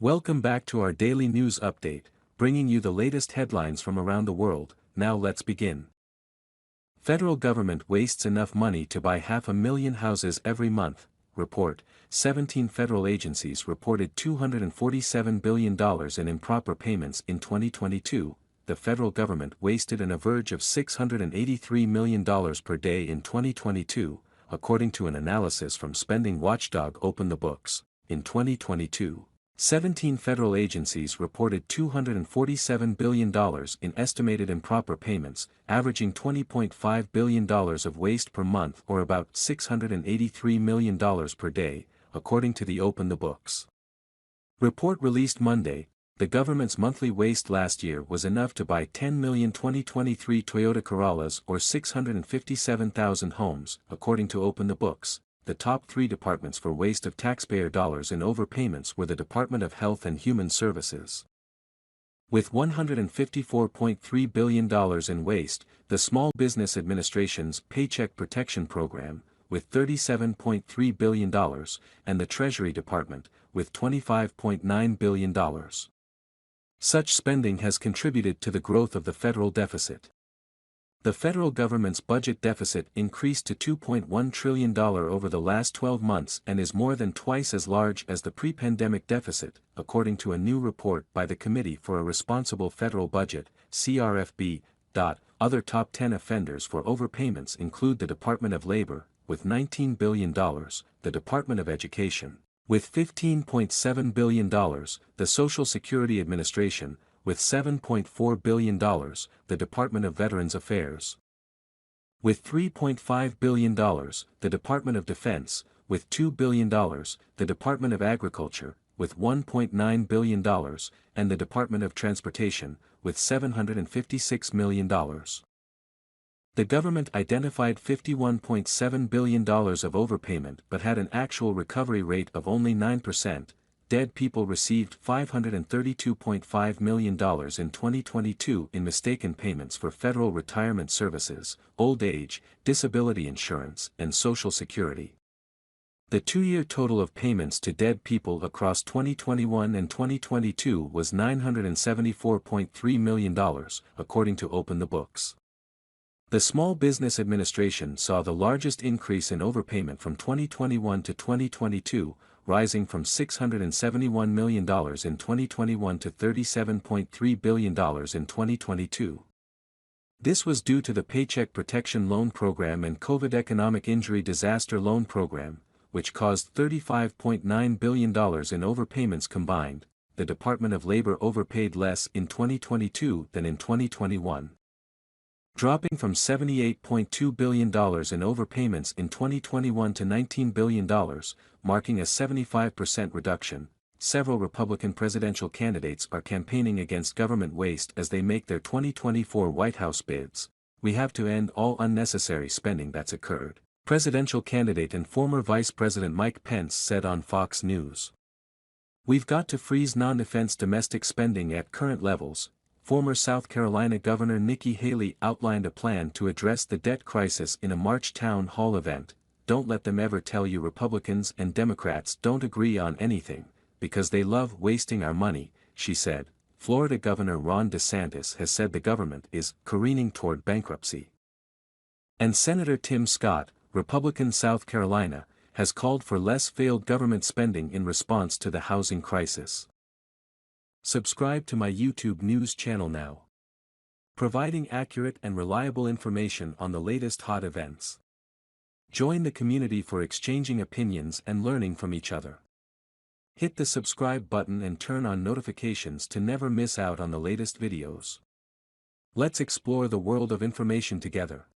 Welcome back to our daily news update, bringing you the latest headlines from around the world. Now let's begin. Federal government wastes enough money to buy 500,000 houses every month. Report: 17 federal agencies reported $247 billion in improper payments in 2022. The federal government wasted an average of $683 million per day in 2022, according to an analysis from spending watchdog Open the Books. In 2022, 17 federal agencies reported $247 billion in estimated improper payments, averaging $20.5 billion of waste per month or about $683 million per day, according to the Open the Books report released Monday. The government's monthly waste last year was enough to buy 10 million 2023 Toyota Corollas or 657,000 homes, according to Open the Books. The top three departments for waste of taxpayer dollars in overpayments were the Department of Health and Human Services, with $154.3 billion in waste, the Small Business Administration's Paycheck Protection Program, with $37.3 billion, and the Treasury Department, with $25.9 billion. Such spending has contributed to the growth of the federal deficit. The federal government's budget deficit increased to $2.1 trillion over the last 12 months and is more than twice as large as the pre-pandemic deficit, according to a new report by the Committee for a Responsible Federal Budget, CRFB. Other top 10 offenders for overpayments include the Department of Labor, with $19 billion, the Department of Education, with $15.7 billion, the Social Security Administration, with $7.4 billion, the Department of Veterans Affairs, with $3.5 billion, the Department of Defense, with $2 billion, the Department of Agriculture, with $1.9 billion, and the Department of Transportation, with $756 million. The government identified $51.7 billion of overpayment but had an actual recovery rate of only 9%. Dead people received $532.5 million in 2022 in mistaken payments for federal retirement services, old age, disability insurance, and Social Security. The two-year total of payments to dead people across 2021 and 2022 was $974.3 million, according to Open the Books. The Small Business Administration saw the largest increase in overpayment from 2021 to 2022, rising from $671 million in 2021 to $37.3 billion in 2022. This was due to the Paycheck Protection Loan Program and COVID Economic Injury Disaster Loan Program, which caused $35.9 billion in overpayments combined. The Department of Labor overpaid less in 2022 than in 2021, dropping from $78.2 billion in overpayments in 2021 to $19 billion, marking a 75% reduction. Several Republican presidential candidates are campaigning against government waste as they make their 2024 White House bids. "We have to end all unnecessary spending that's occurred," presidential candidate and former Vice President Mike Pence said on Fox News. "We've got to freeze non-defense domestic spending at current levels." Former South Carolina Governor Nikki Haley outlined a plan to address the debt crisis in a March town hall event. "Don't let them ever tell you Republicans and Democrats don't agree on anything, because they love wasting our money," she said. Florida Governor Ron DeSantis has said the government is careening toward bankruptcy. And Senator Tim Scott, Republican South Carolina, has called for less failed government spending in response to the housing crisis. Subscribe to my YouTube news channel now, providing accurate and reliable information on the latest hot events. Join the community for exchanging opinions and learning from each other. Hit the subscribe button and turn on notifications to never miss out on the latest videos. Let's explore the world of information together.